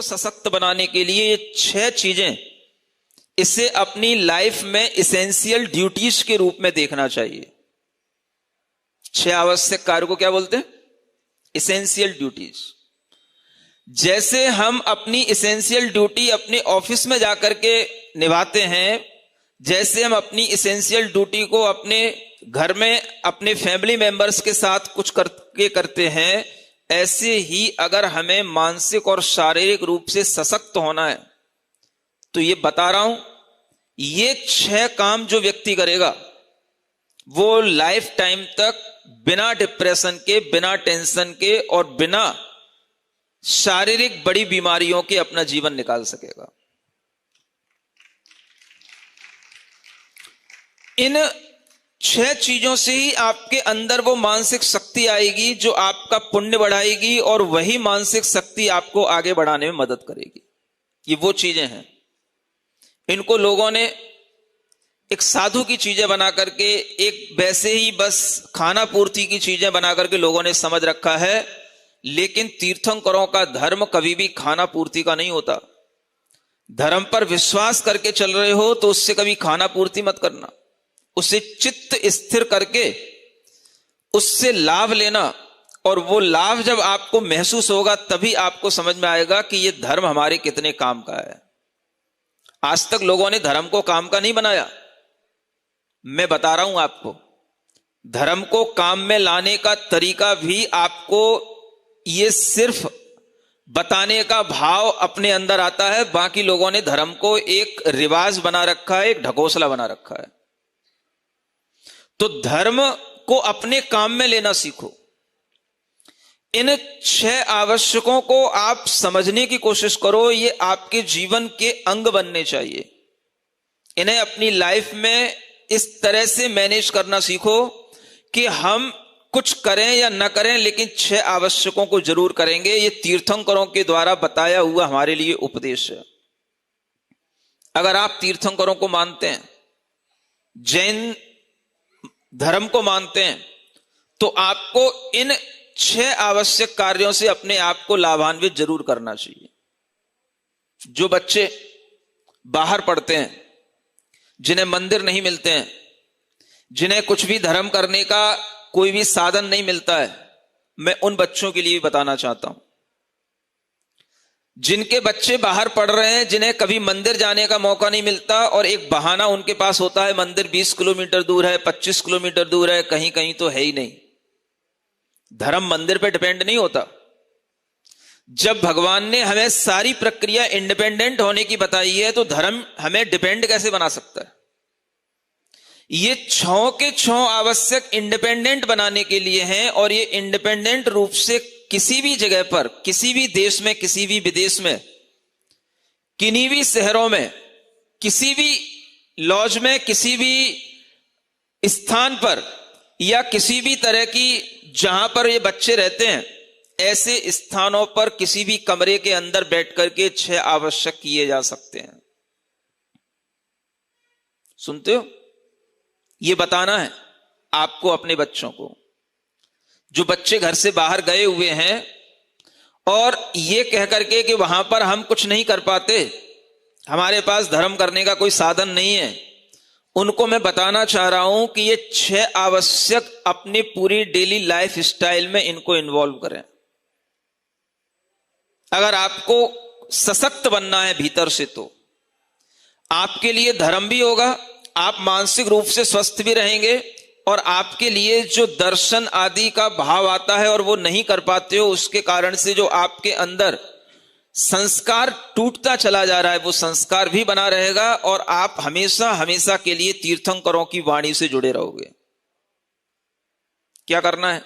को सशक्त बनाने के लिए ये 6 चीजें इसे अपनी लाइफ में एसेंशियल ड्यूटीज के रूप में देखना चाहिए। 6 आवश्यक कार्य को क्या बोलते हैं? Essential duties. जैसे हम अपनी एसेंशियल ड्यूटी अपने ऑफिस में जाकर के निभाते हैं, जैसे हम अपनी एसेंशियल ड्यूटी को अपने घर में अपने फैमिली मेंबर्स के साथ कुछ करके करते हैं, ऐसे ही अगर हमें मानसिक और शारीरिक रूप से सशक्त होना है तो ये बता रहा हूं, ये 6 काम जो व्यक्ति करेगा वो लाइफ टाइम तक बिना डिप्रेशन के, बिना टेंशन के और बिना शारीरिक बड़ी बीमारियों के अपना जीवन निकाल सकेगा। इन 6 चीजों से ही आपके अंदर वो मानसिक शक्ति आएगी जो आपका पुण्य बढ़ाएगी और वही मानसिक शक्ति आपको आगे बढ़ाने में मदद करेगी। ये वो चीजें हैं, इनको लोगों ने एक साधु की चीजें बना करके, एक वैसे ही बस खाना पूर्ति की चीजें बना करके लोगों ने समझ रखा है। लेकिन तीर्थंकरों का धर्म कभी भी खाना पूर्ति का नहीं होता। धर्म पर विश्वास करके चल रहे हो तो उससे कभी खाना पूर्ति मत करना, उसे चित्त स्थिर करके उससे लाभ लेना, और वो लाभ जब आपको महसूस होगा तभी आपको समझ में आएगा कि ये धर्म हमारे कितने काम का है। आज तक लोगों ने धर्म को काम का नहीं बनाया। मैं बता रहा हूं आपको, धर्म को काम में लाने का तरीका भी आपको ये सिर्फ बताने का भाव अपने अंदर आता है। बाकी लोगों ने धर्म को एक रिवाज बना रखा है, एक ढकोसला बना रखा है। तो धर्म को अपने काम में लेना सीखो। इन 6 आवश्यकों को आप समझने की कोशिश करो, ये आपके जीवन के अंग बनने चाहिए। इन्हें अपनी लाइफ में इस तरह से मैनेज करना सीखो कि हम कुछ करें या न करें, लेकिन 6 आवश्यकों को जरूर करेंगे। ये तीर्थंकरों के द्वारा बताया हुआ हमारे लिए उपदेश है। अगर आप तीर्थंकरों को मानते हैं, जैन धर्म को मानते हैं, तो आपको इन 6 आवश्यक कार्यों से अपने आप को लाभान्वित जरूर करना चाहिए। जो बच्चे बाहर पढ़ते हैं, जिन्हें मंदिर नहीं मिलते हैं, जिन्हें कुछ भी धर्म करने का कोई भी साधन नहीं मिलता है, मैं उन बच्चों के लिए भी बताना चाहता हूं। जिनके बच्चे बाहर पढ़ रहे हैं, जिन्हें कभी मंदिर जाने का मौका नहीं मिलता और एक बहाना उनके पास होता है, मंदिर 20 किलोमीटर दूर है, 25 किलोमीटर दूर है, कहीं कहीं तो है ही नहीं। धर्म मंदिर पे डिपेंड नहीं होता। जब भगवान ने हमें सारी प्रक्रिया इंडिपेंडेंट होने की बताई है, तो धर्म हमें डिपेंड कैसे बना सकता है? ये 6 के 6 आवश्यक इंडिपेंडेंट बनाने के लिए हैं, और ये इंडिपेंडेंट रूप से किसी भी जगह पर, किसी भी देश में, किसी भी विदेश में, किन्हीं भी शहरों में, किसी भी लॉज में, किसी भी स्थान पर, या किसी भी तरह की जहां पर ये बच्चे रहते हैं, ऐसे स्थानों पर किसी भी कमरे के अंदर बैठ करके 6 आवश्यक किए जा सकते हैं। सुनते हो? ये बताना है आपको अपने बच्चों को। जो बच्चे घर से बाहर गए हुए हैं और ये कह करके कि वहां पर हम कुछ नहीं कर पाते, हमारे पास धर्म करने का कोई साधन नहीं है, उनको मैं बताना चाह रहा हूं कि ये 6 आवश्यक अपनी पूरी डेली लाइफ स्टाइल में इनको इन्वॉल्व करें। अगर आपको सशक्त बनना है भीतर से, तो आपके लिए धर्म भी होगा, आप मानसिक रूप से स्वस्थ भी रहेंगे, और आपके लिए जो दर्शन आदि का भाव आता है और वो नहीं कर पाते हो, उसके कारण से जो आपके अंदर संस्कार टूटता चला जा रहा है, वो संस्कार भी बना रहेगा, और आप हमेशा हमेशा के लिए तीर्थंकरों की वाणी से जुड़े रहोगे। क्या करना है?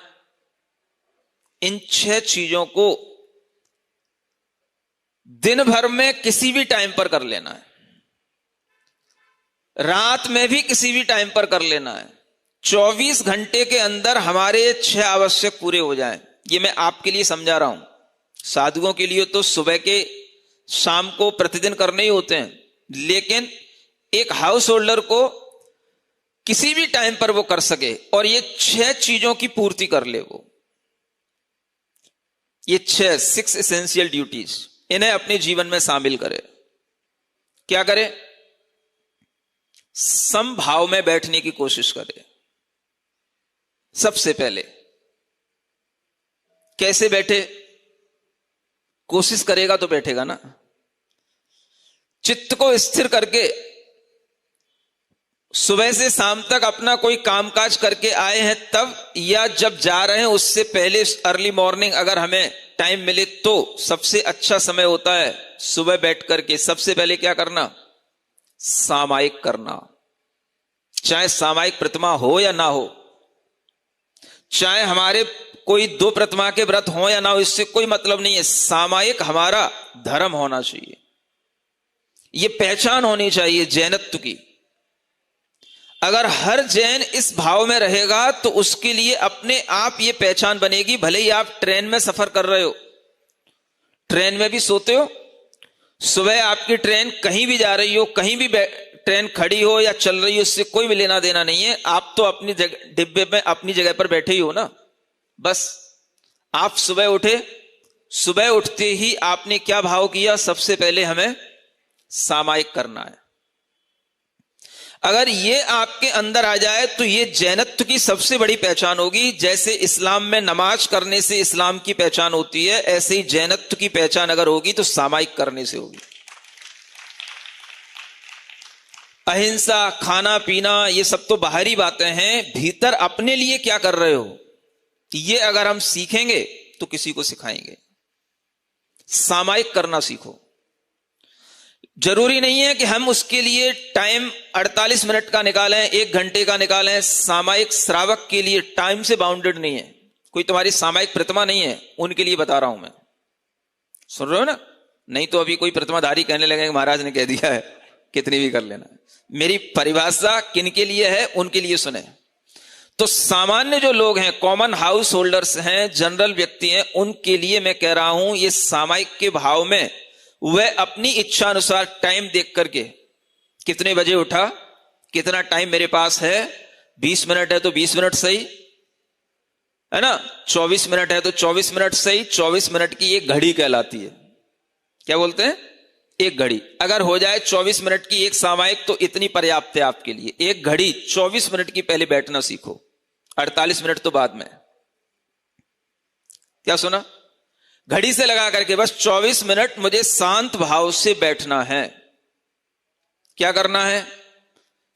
इन 6 चीजों को दिन भर में किसी भी टाइम पर कर लेना है, रात में भी किसी भी टाइम पर कर लेना है। 24 घंटे के अंदर हमारे 6 आवश्यक पूरे हो जाएं। ये मैं आपके लिए समझा रहा हूं। साधुओं के लिए तो सुबह के शाम को प्रतिदिन करने ही होते हैं, लेकिन एक हाउस होल्डर को किसी भी टाइम पर वो कर सके और ये 6 चीजों की पूर्ति कर ले। वो ये 6 एसेंशियल ड्यूटीज इन्हें अपने जीवन में शामिल करे। क्या करे? समभाव में बैठने की कोशिश करे। सबसे पहले कैसे बैठे? कोशिश करेगा तो बैठेगा ना। चित्त को स्थिर करके सुबह से शाम तक अपना कोई कामकाज करके आए हैं तब, या जब जा रहे हैं उससे पहले अर्ली मॉर्निंग अगर हमें टाइम मिले तो सबसे अच्छा समय होता है सुबह बैठ करके सबसे पहले क्या करना? सामायिक करना। चाहे सामायिक प्रतिमा हो या ना हो, चाहे हमारे कोई 2 प्रतिमा के व्रत हो या ना हो, इससे कोई मतलब नहीं है। सामायिक हमारा धर्म होना चाहिए। यह पहचान होनी चाहिए जैनत्व की। अगर हर जैन इस भाव में रहेगा तो उसके लिए अपने आप ये पहचान बनेगी। भले ही आप ट्रेन में सफर कर रहे हो, ट्रेन में भी सोते हो, सुबह आपकी ट्रेन कहीं भी जा रही हो, कहीं भी ट्रेन खड़ी हो या चल रही हो, इससे कोई भी लेना देना नहीं है। आप तो अपनी डिब्बे में अपनी जगह पर बैठे ही हो ना। बस आप सुबह उठे, सुबह उठते ही आपने क्या भाव किया? सबसे पहले हमें सामायिक करना है। अगर ये आपके अंदर आ जाए तो ये जैनत्व की सबसे बड़ी पहचान होगी। जैसे इस्लाम में नमाज करने से इस्लाम की पहचान होती है, ऐसे ही जैनत्व की पहचान अगर होगी तो सामायिक करने से होगी। अहिंसा, खाना पीना, ये सब तो बाहरी बातें हैं। भीतर अपने लिए क्या कर रहे हो, ये अगर हम सीखेंगे तो किसी को सिखाएंगे। सामायिक करना सीखो। जरूरी नहीं है कि हम उसके लिए टाइम 48 मिनट का निकालें, 1 घंटे का निकालें। सामायिक श्रावक के लिए टाइम से बाउंडेड नहीं है। कोई तुम्हारी सामायिक प्रतिमा नहीं है, उनके लिए बता रहा हूं मैं। सुन रहे हो ना? नहीं तो अभी कोई प्रतिमाधारी कहने लगेंगे महाराज ने कह दिया है कितनी भी कर लेना। मेरी परिभाषा किन के लिए है, उनके लिए सुने। तो सामान्य जो लोग हैं, कॉमन हाउस होल्डर्स हैं, जनरल व्यक्ति हैं, उनके लिए मैं कह रहा हूं ये सामायिक के भाव में वह अपनी इच्छा अनुसार टाइम देख करके, कितने बजे उठा, कितना टाइम मेरे पास है, 20 मिनट है तो 20 मिनट सही है ना, 24 मिनट है तो 24 मिनट सही। 24 मिनट की एक घड़ी कहलाती है। क्या बोलते हैं? एक घड़ी। अगर हो जाए 24 मिनट की एक सामायिक तो इतनी पर्याप्त है आपके लिए। एक घड़ी 24 मिनट की पहले बैठना सीखो, 48 मिनट तो बाद में। क्या सुना? घड़ी से लगा करके बस 24 मिनट मुझे शांत भाव से बैठना है। क्या करना है?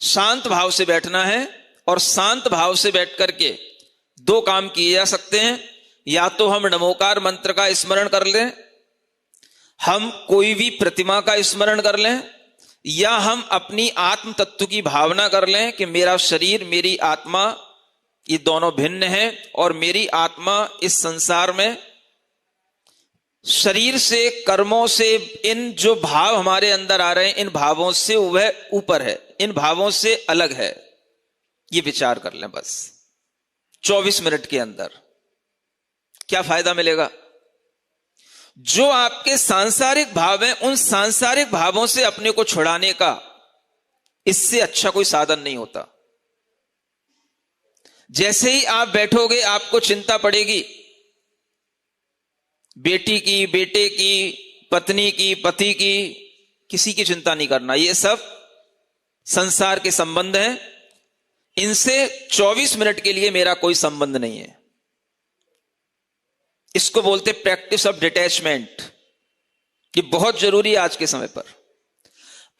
शांत भाव से बैठना है। और शांत भाव से बैठ करके 2 काम किए जा सकते हैं। या तो हम नमोकार मंत्र का स्मरण कर लें, हम कोई भी प्रतिमा का स्मरण कर लें, या हम अपनी आत्म तत्व की भावना कर लें कि मेरा शरीर, मेरी आत्मा, ये दोनों भिन्न हैं और मेरी आत्मा इस संसार में शरीर से, कर्मों से, इन जो भाव हमारे अंदर आ रहे हैं, इन भावों से वह ऊपर है, इन भावों से अलग है। ये विचार कर लें बस 24 मिनट के अंदर। क्या फायदा मिलेगा? जो आपके सांसारिक भाव हैं, उन सांसारिक भावों से अपने को छुड़ाने का इससे अच्छा कोई साधन नहीं होता। जैसे ही आप बैठोगे आपको चिंता पड़ेगी बेटी की, बेटे की, पत्नी की, पति की, किसी की चिंता नहीं करना। ये सब संसार के संबंध हैं, इनसे 24 मिनट के लिए मेरा कोई संबंध नहीं है। इसको बोलते प्रैक्टिस ऑफ डिटैचमेंट। ये बहुत जरूरी है आज के समय पर।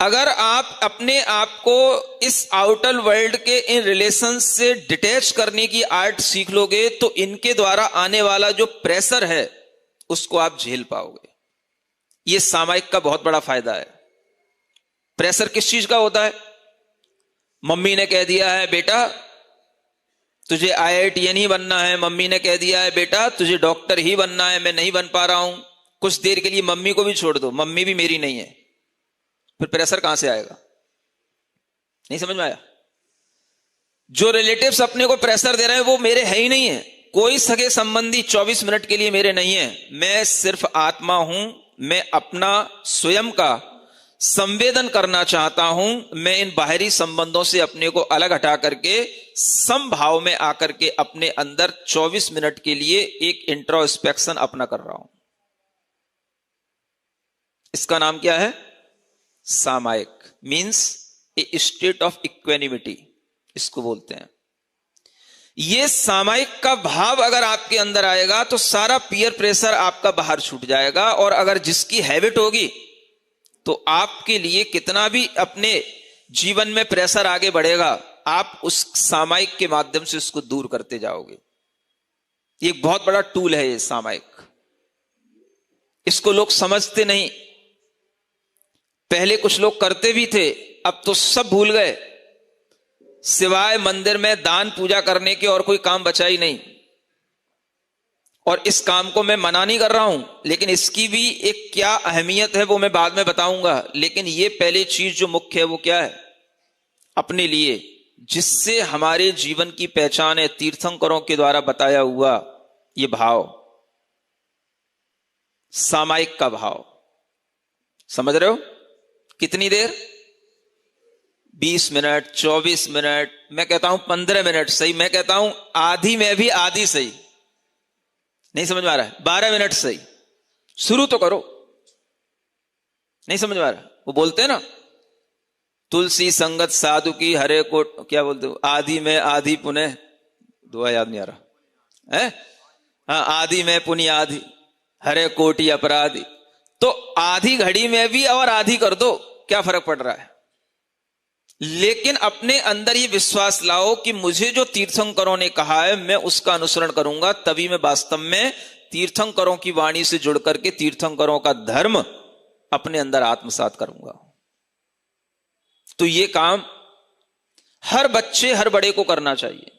अगर आप अपने आप को इस आउटर वर्ल्ड के इन रिलेशन से डिटैच करने की आर्ट सीख लोगे तो इनके द्वारा आने वाला जो प्रेशर है उसको आप झेल पाओगे। यह सामायिक का बहुत बड़ा फायदा है। प्रेशर किस चीज का होता है? मम्मी ने कह दिया है बेटा तुझे IITN ही बनना है, मम्मी ने कह दिया है बेटा तुझे डॉक्टर ही बनना है, मैं नहीं बन पा रहा हूं। कुछ देर के लिए मम्मी को भी छोड़ दो, मम्मी भी मेरी नहीं है, फिर प्रेशर कहां से आएगा? नहीं समझ में आया? जो रिलेटिव्स अपने को प्रेशर दे रहे हैं वो मेरे है ही नहीं है। कोई सगे संबंधी 24 मिनट के लिए मेरे नहीं है। मैं सिर्फ आत्मा हूं। मैं अपना स्वयं का संवेदन करना चाहता हूं। मैं इन बाहरी संबंधों से अपने को अलग हटा करके समभाव में आकर के अपने अंदर 24 मिनट के लिए एक इंट्रोस्पेक्शन अपना कर रहा हूं। इसका नाम क्या है? सामायिक, means A state of equanimity इसको बोलते हैं। ये सामायिक का भाव अगर आपके अंदर आएगा तो सारा पीयर प्रेशर आपका बाहर छूट जाएगा, और अगर जिसकी हैबिट होगी तो आपके लिए कितना भी अपने जीवन में प्रेशर आगे बढ़ेगा, आप उस सामायिक के माध्यम से उसको दूर करते जाओगे। ये एक बहुत बड़ा टूल है ये सामायिक। इसको लोग समझते नहीं। पहले कुछ लोग करते भी थे, अब तो सब भूल गए। सिवाय मंदिर में दान पूजा करने के और कोई काम बचा ही नहीं। और इस काम को मैं मना नहीं कर रहा हूं, लेकिन इसकी भी एक क्या अहमियत है वो मैं बाद में बताऊंगा। लेकिन ये पहली चीज जो मुख्य है वो क्या है? अपने लिए, जिससे हमारे जीवन की पहचान है, तीर्थंकरों के द्वारा बताया हुआ ये भाव, सामायिक का भाव। समझ रहे हो? कितनी देर? 20 मिनट, 24 मिनट, मैं कहता हूं 15 मिनट सही, मैं कहता हूं आधी में भी आधी सही। नहीं समझ में आ रहा है? 12 मिनट सही। शुरू तो करो। नहीं समझ में आ रहा? वो बोलते हैं ना, तुलसी संगत साधु की हरे को, क्या बोलते हो, आधी में आधी पुण्य, दुआ याद नहीं आ रहा है। हाँ, आधी में पुण्य आधी, हरे कोटि अपराधी। तो आधी घड़ी में भी और आधी कर दो, क्या फर्क पड़ रहा है? लेकिन अपने अंदर ये विश्वास लाओ कि मुझे जो तीर्थंकरों ने कहा है मैं उसका अनुसरण करूंगा, तभी मैं वास्तव में तीर्थंकरों की वाणी से जुड़ करके तीर्थंकरों का धर्म अपने अंदर आत्मसात करूंगा। तो ये काम हर बच्चे, हर बड़े को करना चाहिए।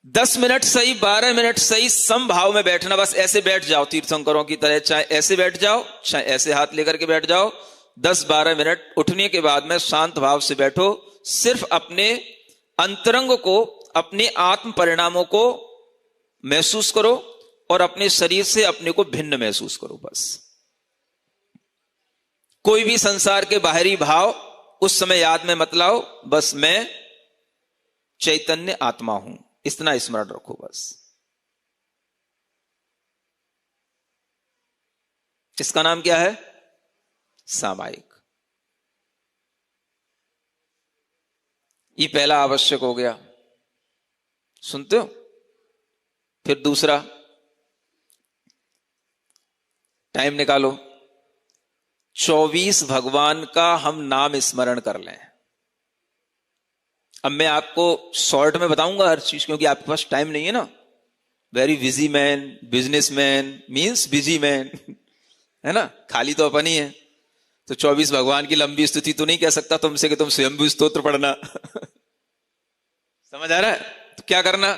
10 मिनट सही, 12 मिनट सही, समभाव में बैठना। बस ऐसे बैठ जाओ तीर्थंकरों की तरह, चाहे ऐसे बैठ जाओ, चाहे ऐसे हाथ लेकर के बैठ जाओ। 10-12 मिनट उठने के बाद में शांत भाव से बैठो। सिर्फ अपने अंतरंग को, अपने आत्म परिणामों को महसूस करो और अपने शरीर से अपने को भिन्न महसूस करो। बस कोई भी संसार के बाहरी भाव उस समय याद में मत लाओ। बस मैं चैतन्य आत्मा हूं, इतना स्मरण रखो। बस इसका नाम क्या है? सामायिक। ये पहला आवश्यक हो गया, सुनते हो? फिर दूसरा, टाइम निकालो, 24 भगवान का हम नाम स्मरण कर लें। अब मैं आपको शॉर्ट में बताऊंगा हर चीज, क्योंकि आपके पास टाइम नहीं है ना। Very busy man, businessman means busy man, है ना, खाली तो अपन ही है। तो 24 भगवान की लंबी स्तुति तो नहीं कह सकता तुमसे कि तुम स्वयंभू स्तोत्र पढ़ना। समझ आ रहा है? तो क्या करना?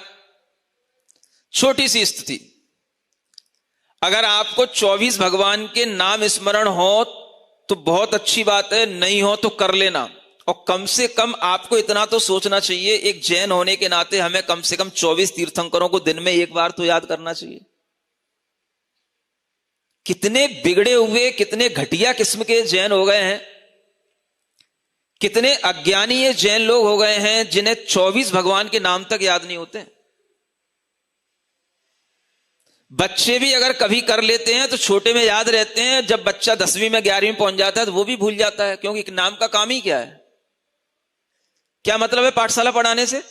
छोटी सी स्तुति। अगर आपको 24 भगवान के नाम स्मरण हो तो बहुत अच्छी बात है, नहीं हो तो कर लेना। और कम से कम आपको इतना तो सोचना चाहिए, एक जैन होने के नाते हमें कम से कम 24 तीर्थंकरों को दिन में एक बार तो याद करना चाहिए। कितने बिगड़े हुए, कितने घटिया किस्म के जैन हो गए हैं, कितने अज्ञानी ये जैन लोग हो गए हैं जिन्हें 24 भगवान के नाम तक याद नहीं होते। बच्चे भी अगर कभी कर लेते हैं तो छोटे में याद रहते हैं, जब बच्चा 10वीं में 11वीं में पहुंच जाता है तो वो भी भूल जाता है, क्योंकि नाम का काम ही क्या है? क्या मतलब है पाठशाला पढ़ाने से?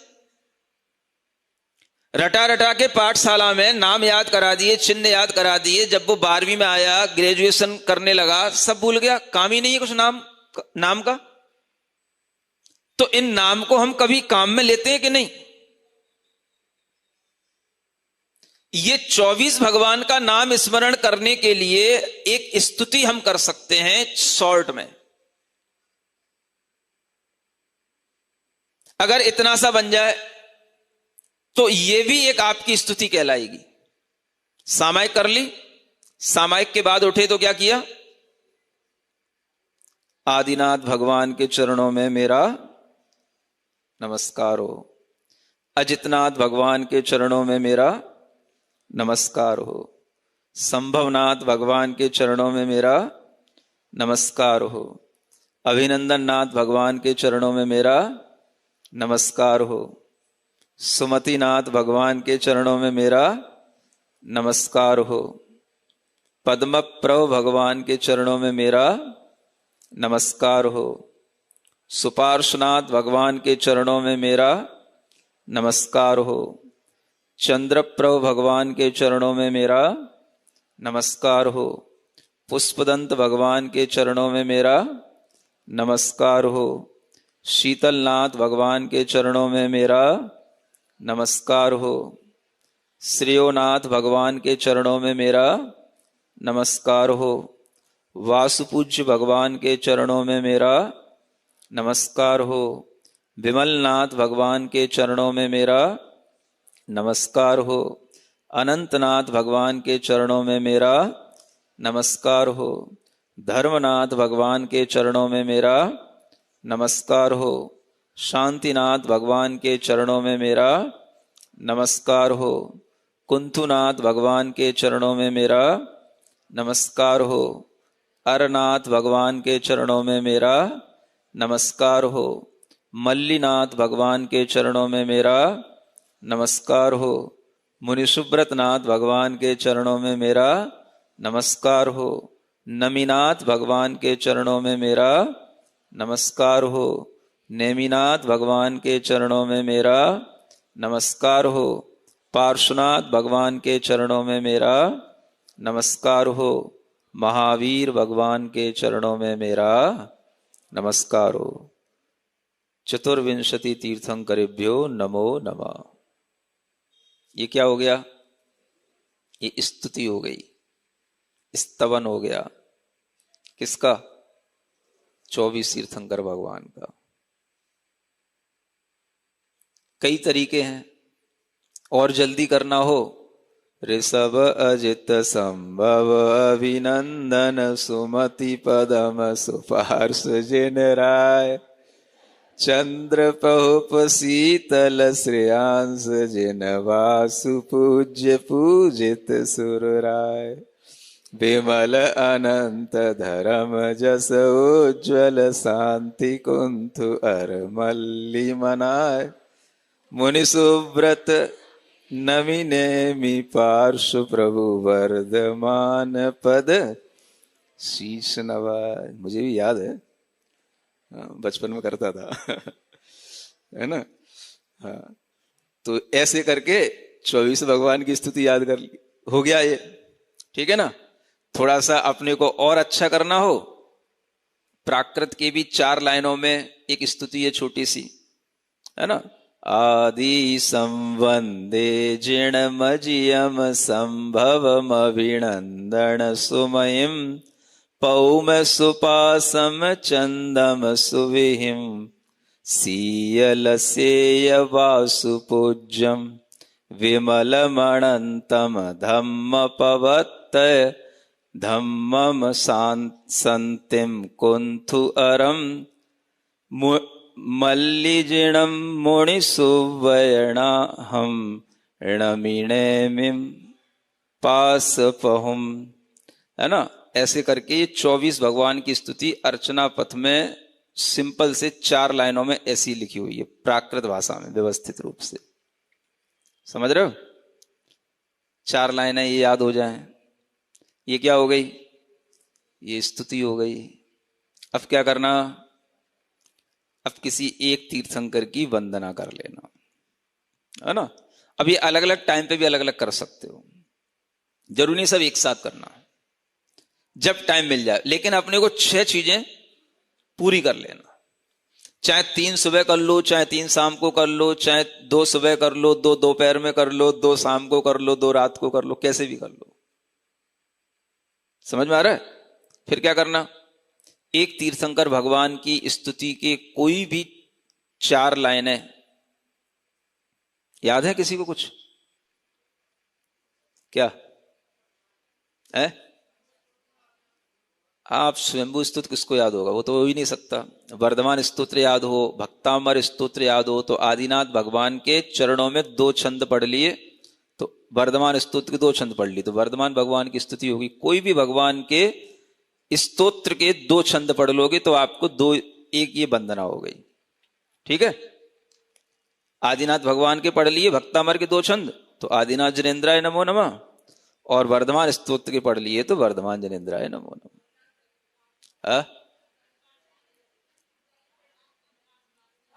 रटा रटा के पाठशाला में नाम याद करा दिए, चिन्ह याद करा दिए। जब वो 12वीं में आया, ग्रेजुएशन करने लगा, सब भूल गया, काम ही नहीं है कुछ नाम का। तो इन नाम को हम कभी काम में लेते हैं कि नहीं? ये 24 भगवान का नाम स्मरण करने के लिए एक स्तुति हम कर सकते हैं शॉर्ट में। अगर इतना सा बन जाए तो ये भी एक आपकी स्तुति कहलाएगी। सामायिक कर ली, सामायिक के बाद उठे तो क्या किया? आदिनाथ भगवान के चरणों में मेरा नमस्कार हो, अजितनाथ भगवान के चरणों में मेरा नमस्कार हो, संभवनाथ भगवान के चरणों में मेरा नमस्कार हो, अभिनंदन नाथ भगवान के चरणों में मेरा नमस्कार हो, सुमतिनाथ भगवान के चरणों में मेरा नमस्कार हो, पद्म प्रभ भगवान के चरणों में मेरा नमस्कार हो। सुपार्श्वनाथ भगवान के चरणों में मेरा नमस्कार हो। चंद्रप्रभ भगवान के चरणों में मेरा नमस्कार हो। पुष्पदंत भगवान के चरणों में मेरा नमस्कार हो। शीतलनाथ भगवान के चरणों में मेरा नमस्कार हो। श्रेयोनाथ भगवान के चरणों में मेरा नमस्कार हो। वासुपूज्य भगवान के चरणों में मेरा नमस्कार हो। विमलनाथ भगवान के चरणों में मेरा नमस्कार हो। अनंतनाथ भगवान के चरणों में मेरा नमस्कार हो। धर्मनाथ भगवान के चरणों में मेरा नमस्कार हो। शांतिनाथ भगवान के चरणों में मेरा नमस्कार हो। कुंथुनाथ भगवान के चरणों में मेरा नमस्कार हो। अरनाथ भगवान के चरणों में मेरा नमस्कार हो। मल्लीनाथ भगवान के चरणों में मेरा नमस्कार हो। मुनिसुब्रत नाथ भगवान के चरणों में मेरा नमस्कार हो। नमीनाथ भगवान के चरणों में मेरा नमस्कार हो। नेमिनाथ भगवान के चरणों में मेरा नमस्कार हो। पार्श्वनाथ भगवान के चरणों में मेरा नमस्कार हो। महावीर भगवान के चरणों में मेरा नमस्कार हो। चतुर्विंशति तीर्थंकरेभ्यो नमो नमः। ये क्या हो गया? ये स्तुति हो गई, स्तवन हो गया। किसका? 24 तीर्थंकर भगवान का। कई तरीके हैं, और जल्दी करना हो, ऋषभ अजित संभव अभिनंदन सुमति पदम सुपार्श जिन राय चंद्र पहुप शीतल श्रेयांश जिन वासु पूज्य पूजित सुरराय विमल अनंत धर्म जस उज्ज्वल शांति कुंथु अर मल्ली मनाय मुनि सुव्रत नमिनेमि पार्श्व प्रभु वर्धमान पद शीश नवाय। मुझे भी याद है, बचपन में करता था है ना। हाँ, तो ऐसे करके 24 भगवान की स्तुति याद कर ली, हो गया ये। ठीक है ना। थोड़ा सा अपने को और अच्छा करना हो, प्राकृत के भी 4 लाइनों में एक स्तुति है छोटी सी, है ना। आदि संवंदे जिणमजियम संभवम अभिनंदन सुमयिम पौम सुपासम चंदम सुविहिम सीयलसेय वासुपूज्यम विमलमणन्तम धम्म पवत्तय धम्मम संतिम कुंथु अरम मल्लिजिणम मुनि सुवयणा हम णमिणेमिम पास पहुम, है ना। ऐसे करके ये 24 भगवान की स्तुति अर्चना पथ में सिंपल से 4 लाइनों में ऐसी लिखी हुई है, प्राकृत भाषा में व्यवस्थित रूप से। समझ रहे हो? 4 लाइनें ये याद हो जाएं, ये क्या हो गई? ये स्तुति हो गई। अब क्या करना? अब किसी एक तीर्थंकर की वंदना कर लेना, है ना। अब ये अलग अलग टाइम पे भी अलग अलग कर सकते हो, जरूरी नहीं सब एक साथ करना, जब टाइम मिल जाए। लेकिन अपने को 6 चीजें पूरी कर लेना। चाहे 3 सुबह कर लो, चाहे 3 शाम को कर लो, चाहे 2 सुबह कर लो, 2 दोपहर में कर लो, 2 शाम को कर लो, 2 रात को कर लो, कैसे भी कर लो। समझ में आ रहा है? फिर क्या करना? एक तीर्थंकर भगवान की स्तुति के कोई भी 4 लाइनें याद है किसी को? कुछ क्या है? आप स्वयंभू स्तुति किसको याद होगा? वो तो हो ही नहीं सकता। वर्धमान स्तोत्र याद हो, भक्तामर स्तोत्र याद हो, तो आदिनाथ भगवान के चरणों में 2 छंद पढ़ लिए तो वर्धमान स्तोत्र के 2 छंद पढ़ लिए तो वर्धमान भगवान की स्तुति होगी। कोई भी भगवान के स्तोत्र के 2 छंद पढ़ लोगे तो आपको 2 एक ये वंदना हो गई। ठीक है। आदिनाथ भगवान के पढ़ लिए भक्तामर के 2 छंद, तो आदिनाथ जनेन्द्राय नमो नमः, और वर्धमान स्तोत्र के पढ़ लिए तो वर्धमान जनेन्द्राय नमो नमः।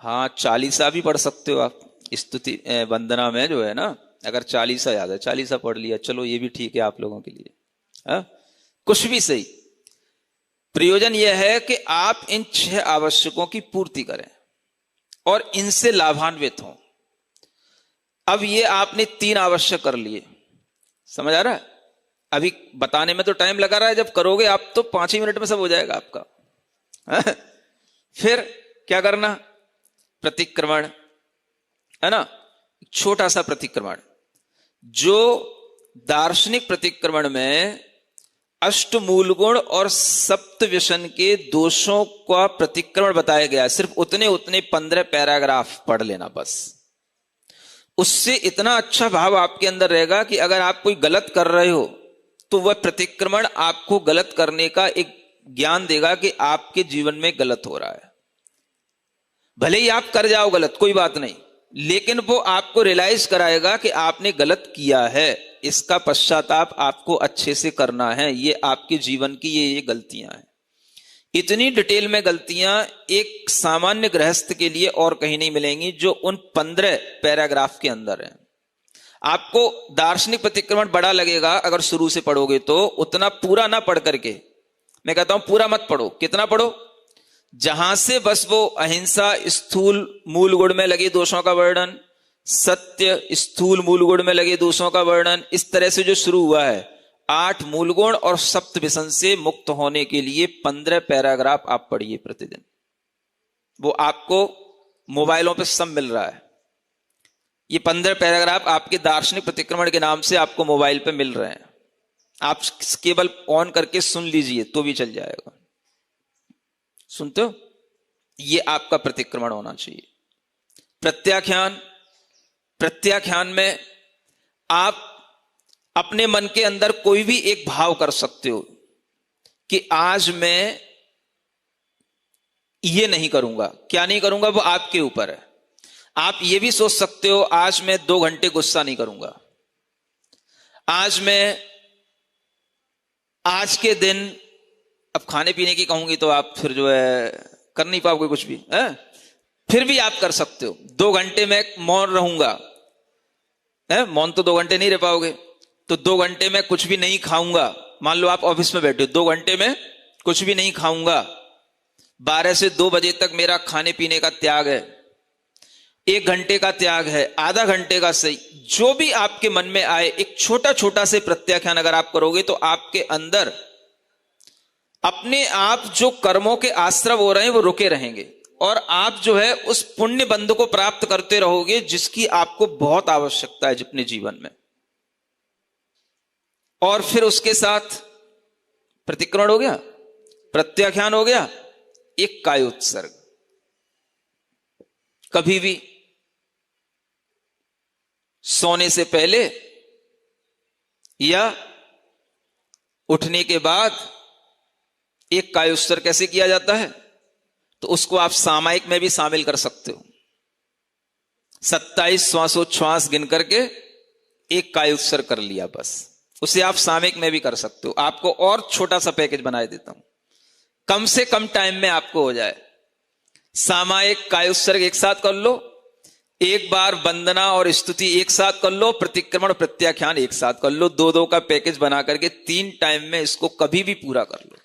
हाँ, चालीसा भी पढ़ सकते हो आप स्तुति वंदना में जो है ना, अगर चालीसा याद है चालीसा पढ़ लिया, चलो ये भी ठीक है आप लोगों के लिए। कुछ भी सही, प्रयोजन यह है कि आप इन 6 आवश्यकों की पूर्ति करें और इनसे लाभान्वित हों। अब ये आपने 3 आवश्यक कर लिए, समझ आ रहा है? अभी बताने में तो टाइम लगा रहा है, जब करोगे आप तो 5 ही मिनट में सब हो जाएगा आपका। फिर क्या करना? प्रतिक्रमण, है ना, छोटा सा प्रतिक्रमण। जो दार्शनिक प्रतिक्रमण में अष्ट मूल गुण और सप्त व्यसन के दोषों का प्रतिक्रमण बताया गया, सिर्फ उतने 15 पैराग्राफ पढ़ लेना बस। उससे इतना अच्छा भाव आपके अंदर रहेगा कि अगर आप कोई गलत कर रहे हो तो वह प्रतिक्रमण आपको गलत करने का एक ज्ञान देगा कि आपके जीवन में गलत हो रहा है। भले ही आप कर जाओ गलत, कोई बात नहीं, लेकिन वो आपको रियलाइज कराएगा कि आपने गलत किया है, इसका पश्चाताप आपको अच्छे से करना है, ये आपके जीवन की ये गलतियां हैं। इतनी डिटेल में गलतियां एक सामान्य गृहस्थ के लिए और कहीं नहीं मिलेंगी जो उन 15 पैराग्राफ के अंदर है। आपको दार्शनिक प्रतिक्रमण बड़ा लगेगा अगर शुरू से पढ़ोगे तो, उतना पूरा ना पढ़ करके, मैं कहता हूं पूरा मत पढ़ो। कितना पढ़ो? जहां से बस वो अहिंसा स्थूल मूल गुण में लगे दोषों का वर्णन, सत्य स्थूल मूल गुण में लगे दोषों का वर्णन, इस तरह से जो शुरू हुआ है, 8 मूल गुण और सप्त व्यसन से मुक्त होने के लिए 15 पैराग्राफ आप पढ़िए प्रतिदिन। वो आपको मोबाइलों पे सब मिल रहा है। ये 15 पैराग्राफ आपके दार्शनिक प्रतिक्रमण के नाम से आपको मोबाइल पे मिल रहे हैं। आप केवल ऑन करके सुन लीजिए तो भी चल जाएगा। सुनते हो? ये आपका प्रतिक्रमण होना चाहिए। प्रत्याख्यान, प्रत्याख्यान में आप अपने मन के अंदर कोई भी एक भाव कर सकते हो कि आज मैं ये नहीं करूंगा। क्या नहीं करूंगा वो आपके ऊपर है। आप ये भी सोच सकते हो आज मैं 2 घंटे गुस्सा नहीं करूंगा, आज मैं आज के दिन, अब खाने पीने की कहूंगी तो आप फिर जो है कर नहीं पाओगे कुछ भी है? फिर भी आप कर सकते हो 2 घंटे में मौन रहूंगा, है? मौन तो 2 घंटे नहीं रह पाओगे, तो 2 घंटे में कुछ भी नहीं खाऊंगा। मान लो आप ऑफिस में बैठे हो, 2 घंटे में कुछ भी नहीं खाऊंगा, 12 से 2 बजे तक मेरा खाने पीने का त्याग है, 1 घंटे का त्याग है, आधा घंटे का, सही, जो भी आपके मन में आए एक छोटा छोटा से प्रत्याख्यान अगर आप करोगे तो आपके अंदर अपने आप जो कर्मों के आश्रव हो रहे हैं वो रुके रहेंगे और आप जो है उस पुण्य बंध को प्राप्त करते रहोगे जिसकी आपको बहुत आवश्यकता है अपने जीवन में। और फिर उसके साथ प्रतिक्रमण हो गया, प्रत्याख्यान हो गया, एक कायोत्सर्ग। कभी भी सोने से पहले या उठने के बाद एक कायोत्सर्ग कैसे किया जाता है, तो उसको आप सामायिक में भी शामिल कर सकते हो। 27 श्वासोच्छ्वास गिन करके एक कायोत्सर्ग कर लिया, बस उसे आप सामयिक में भी कर सकते हो। आपको और छोटा सा पैकेज बना देता हूं, कम से कम टाइम में आपको हो जाए। सामायिक कायोत्सर्ग एक साथ कर लो, एक बार वंदना और स्तुति एक साथ कर लो, प्रतिक्रमण प्रत्याख्यान एक साथ कर लो, 2-2 का पैकेज बना करके 3 टाइम में इसको कभी भी पूरा कर लो।